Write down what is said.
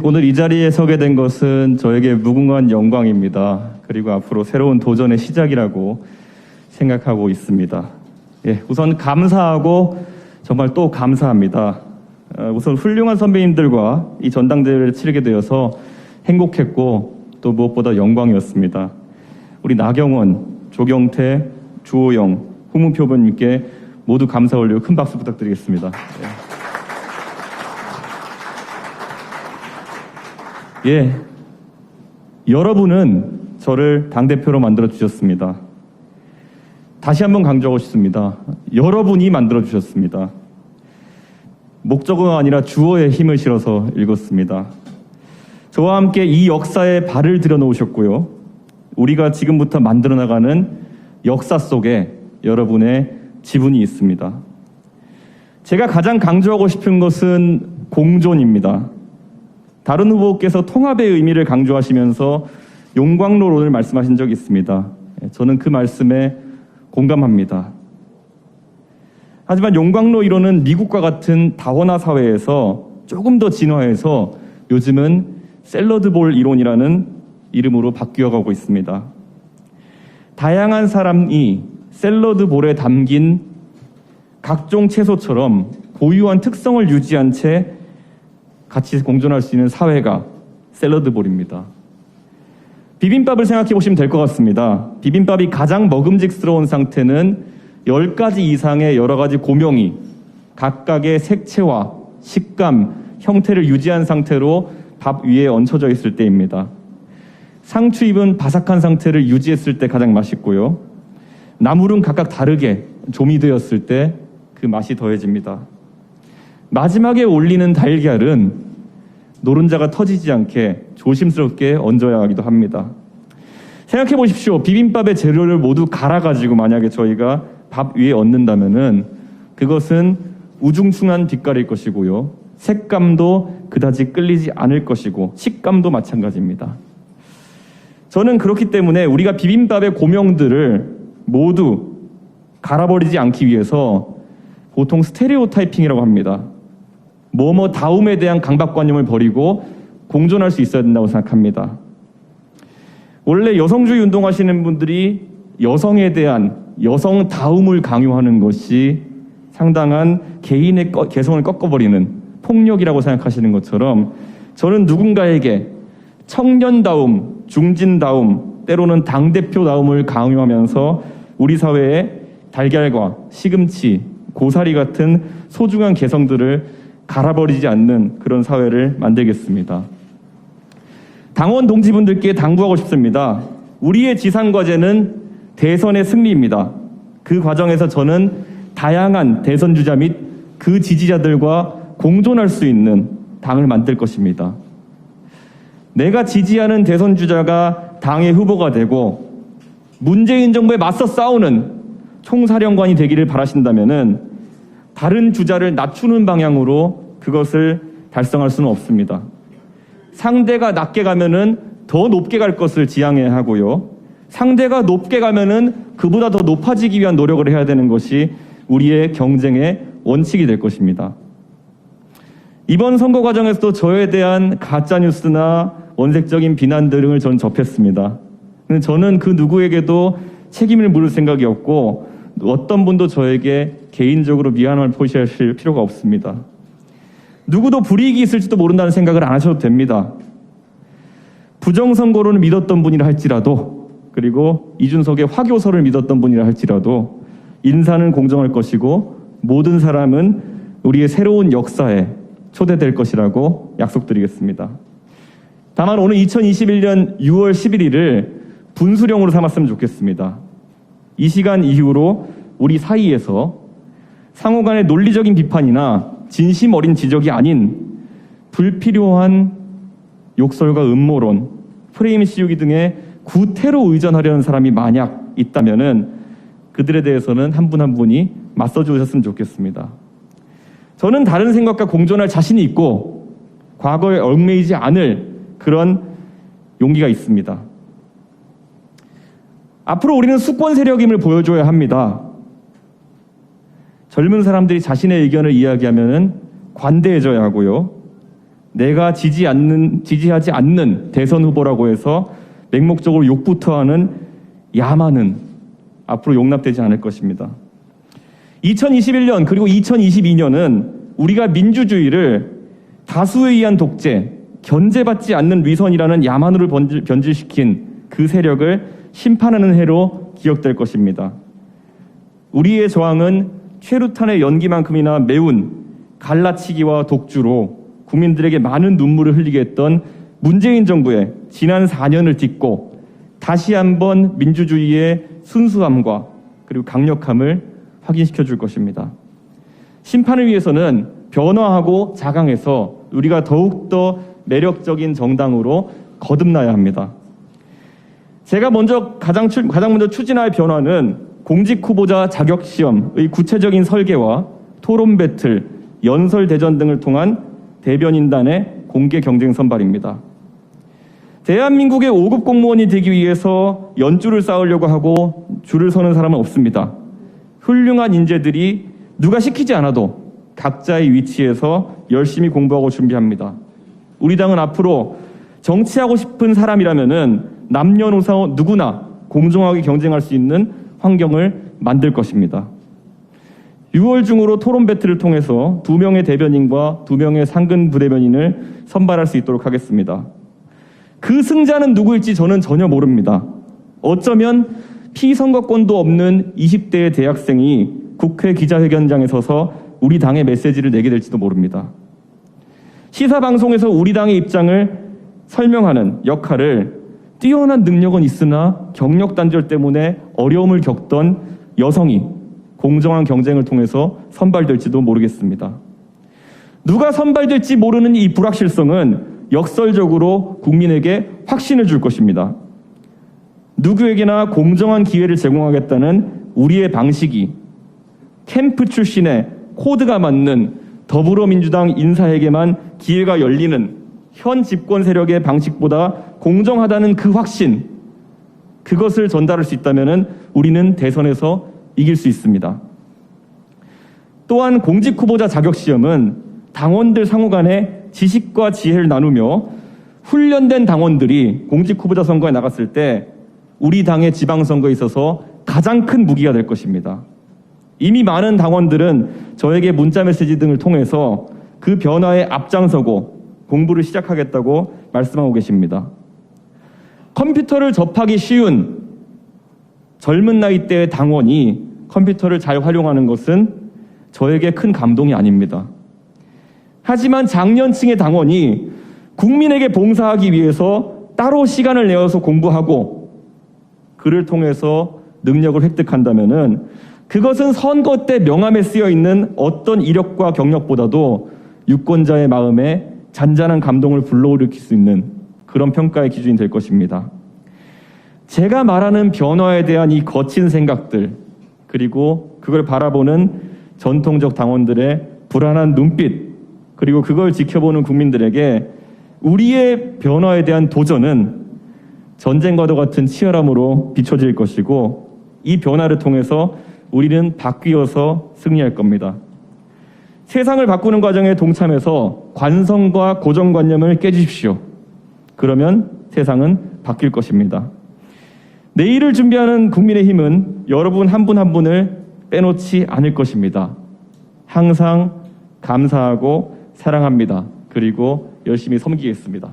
오늘 이 자리에 서게 된 것은 저에게 무궁한 영광입니다. 그리고 앞으로 새로운 도전의 시작이라고 생각하고 있습니다. 우선 감사하고 정말 또 감사합니다. 우선 훌륭한 선배님들과 이 전당대회를 치르게 되어서 행복했고 또 무엇보다 영광이었습니다. 우리 나경원, 조경태, 주호영, 홍문표 의원님께 모두 감사 올리고 큰 박수 부탁드리겠습니다. 여러분은 저를 당대표로 만들어주셨습니다. 다시 한번 강조하고 싶습니다. 여러분이 만들어주셨습니다. 목적어가 아니라 주어에 힘을 실어서 읽었습니다. 저와 함께 이 역사에 발을 들여놓으셨고요. 우리가 지금부터 만들어 나가는 역사 속에 여러분의 지분이 있습니다. 제가 가장 강조하고 싶은 것은 공존입니다. 다른 후보께서 통합의 의미를 강조하시면서 용광로론을 말씀하신 적이 있습니다. 저는 그 말씀에 공감합니다. 하지만 용광로 이론은 미국과 같은 다원화 사회에서 조금 더 진화해서 요즘은 샐러드볼 이론이라는 이름으로 바뀌어가고 있습니다. 다양한 사람이 샐러드볼에 담긴 각종 채소처럼 고유한 특성을 유지한 채 같이 공존할 수 있는 사회가 샐러드볼입니다. 비빔밥을 생각해 보시면 될 것 같습니다. 비빔밥이 가장 먹음직스러운 상태는 10가지 이상의 여러 가지 고명이 각각의 색채와 식감, 형태를 유지한 상태로 밥 위에 얹혀져 있을 때입니다. 상추잎은 바삭한 상태를 유지했을 때 가장 맛있고요. 나물은 각각 다르게 조미되었을 때 그 맛이 더해집니다. 마지막에 올리는 달걀은 노른자가 터지지 않게 조심스럽게 얹어야 하기도 합니다. 생각해 보십시오. 비빔밥의 재료를 모두 갈아가지고 만약에 저희가 밥 위에 얹는다면은 그것은 우중충한 빛깔일 것이고요. 색감도 그다지 끌리지 않을 것이고 식감도 마찬가지입니다. 저는 그렇기 때문에 우리가 비빔밥의 고명들을 모두 갈아버리지 않기 위해서 보통 스테레오타이핑이라고 합니다. 뭐뭐 다움에 대한 강박관념을 버리고 공존할 수 있어야 된다고 생각합니다. 원래 여성주의 운동하시는 분들이 여성에 대한 여성다움을 강요하는 것이 상당한 개인의 개성을 꺾어버리는 폭력이라고 생각하시는 것처럼 저는 누군가에게 청년다움, 중진다움, 때로는 당대표다움을 강요하면서 우리 사회의 달걀과 시금치, 고사리 같은 소중한 개성들을 갈아버리지 않는 그런 사회를 만들겠습니다. 당원 동지분들께 당부하고 싶습니다. 우리의 지상과제는 대선의 승리입니다. 그 과정에서 저는 다양한 대선 주자 및 그 지지자들과 공존할 수 있는 당을 만들 것입니다. 내가 지지하는 대선 주자가 당의 후보가 되고 문재인 정부에 맞서 싸우는 총사령관이 되기를 바라신다면은 다른 주자를 낮추는 방향으로 그것을 달성할 수는 없습니다. 상대가 낮게 가면은 더 높게 갈 것을 지향해야 하고요. 상대가 높게 가면은 그보다 더 높아지기 위한 노력을 해야 되는 것이 우리의 경쟁의 원칙이 될 것입니다. 이번 선거 과정에서도 저에 대한 가짜뉴스나 원색적인 비난 등을 저는 접했습니다. 저는 그 누구에게도 책임을 물을 생각이 없고 어떤 분도 저에게 개인적으로 미안함을 표시하실 필요가 없습니다. 누구도 불이익이 있을지도 모른다는 생각을 안 하셔도 됩니다. 부정선거로는 믿었던 분이라 할지라도 그리고 이준석의 화교설을 믿었던 분이라 할지라도 인사는 공정할 것이고 모든 사람은 우리의 새로운 역사에 초대될 것이라고 약속드리겠습니다. 다만 오늘 2021년 6월 11일을 분수령으로 삼았으면 좋겠습니다. 이 시간 이후로 우리 사이에서 상호 간의 논리적인 비판이나 진심 어린 지적이 아닌 불필요한 욕설과 음모론, 프레임 씌우기 등의 구태로 의존하려는 사람이 만약 있다면은 그들에 대해서는 한 분 한 분이 맞서 주셨으면 좋겠습니다. 저는 다른 생각과 공존할 자신이 있고 과거에 얽매이지 않을 그런 용기가 있습니다. 앞으로 우리는 수권 세력임을 보여줘야 합니다. 젊은 사람들이 자신의 의견을 이야기하면 관대해져야 하고요. 내가 지지하지 않는 대선 후보라고 해서 맹목적으로 욕부터 하는 야만은 앞으로 용납되지 않을 것입니다. 2021년 그리고 2022년은 우리가 민주주의를 다수에 의한 독재, 견제받지 않는 위선이라는 야만으로 변질시킨 그 세력을 심판하는 해로 기억될 것입니다. 우리의 저항은 최루탄의 연기만큼이나 매운 갈라치기와 독주로 국민들에게 많은 눈물을 흘리게 했던 문재인 정부의 지난 4년을 딛고 다시 한번 민주주의의 순수함과 그리고 강력함을 확인시켜 줄 것입니다. 심판을 위해서는 변화하고 자강해서 우리가 더욱더 매력적인 정당으로 거듭나야 합니다. 제가 가장 먼저 추진할 변화는 공직 후보자 자격 시험의 구체적인 설계와 토론 배틀, 연설 대전 등을 통한 대변인단의 공개 경쟁 선발입니다. 대한민국의 5급 공무원이 되기 위해서 연줄을 쌓으려고 하고 줄을 서는 사람은 없습니다. 훌륭한 인재들이 누가 시키지 않아도 각자의 위치에서 열심히 공부하고 준비합니다. 우리 당은 앞으로 정치하고 싶은 사람이라면은 남녀노소 누구나 공정하게 경쟁할 수 있는 환경을 만들 것입니다. 6월 중으로 토론 배틀을 통해서 2명의 대변인과 2명의 상근 부대변인을 선발할 수 있도록 하겠습니다. 그 승자는 누구일지 저는 전혀 모릅니다. 어쩌면 피선거권도 없는 20대의 대학생이 국회 기자회견장에 서서 우리 당의 메시지를 내게 될지도 모릅니다. 시사방송에서 우리 당의 입장을 설명하는 역할을 뛰어난 능력은 있으나 경력 단절 때문에 어려움을 겪던 여성이 공정한 경쟁을 통해서 선발될지도 모르겠습니다. 누가 선발될지 모르는 이 불확실성은 역설적으로 국민에게 확신을 줄 것입니다. 누구에게나 공정한 기회를 제공하겠다는 우리의 방식이 캠프 출신의 코드가 맞는 더불어민주당 인사에게만 기회가 열리는 현 집권 세력의 방식보다 공정하다는 그 확신, 그것을 전달할 수 있다면 우리는 대선에서 이길 수 있습니다. 또한 공직 후보자 자격 시험은 당원들 상호 간에 지식과 지혜를 나누며 훈련된 당원들이 공직 후보자 선거에 나갔을 때 우리 당의 지방선거에 있어서 가장 큰 무기가 될 것입니다. 이미 많은 당원들은 저에게 문자 메시지 등을 통해서 그 변화에 앞장서고 공부를 시작하겠다고 말씀하고 계십니다. 컴퓨터를 접하기 쉬운 젊은 나이대의 당원이 컴퓨터를 잘 활용하는 것은 저에게 큰 감동이 아닙니다. 하지만 장년층의 당원이 국민에게 봉사하기 위해서 따로 시간을 내어서 공부하고 그를 통해서 능력을 획득한다면은 그것은 선거 때 명함에 쓰여 있는 어떤 이력과 경력보다도 유권자의 마음에 잔잔한 감동을 불러일으킬 수 있는 그런 평가의 기준이 될 것입니다. 제가 말하는 변화에 대한 이 거친 생각들, 그리고 그걸 바라보는 전통적 당원들의 불안한 눈빛, 그리고 그걸 지켜보는 국민들에게 우리의 변화에 대한 도전은 전쟁과도 같은 치열함으로 비춰질 것이고 이 변화를 통해서 우리는 바뀌어서 승리할 겁니다. 세상을 바꾸는 과정에 동참해서 관성과 고정관념을 깨주십시오. 그러면 세상은 바뀔 것입니다. 내일을 준비하는 국민의힘은 여러분 한 분 한 분을 빼놓지 않을 것입니다. 항상 감사하고 사랑합니다. 그리고 열심히 섬기겠습니다.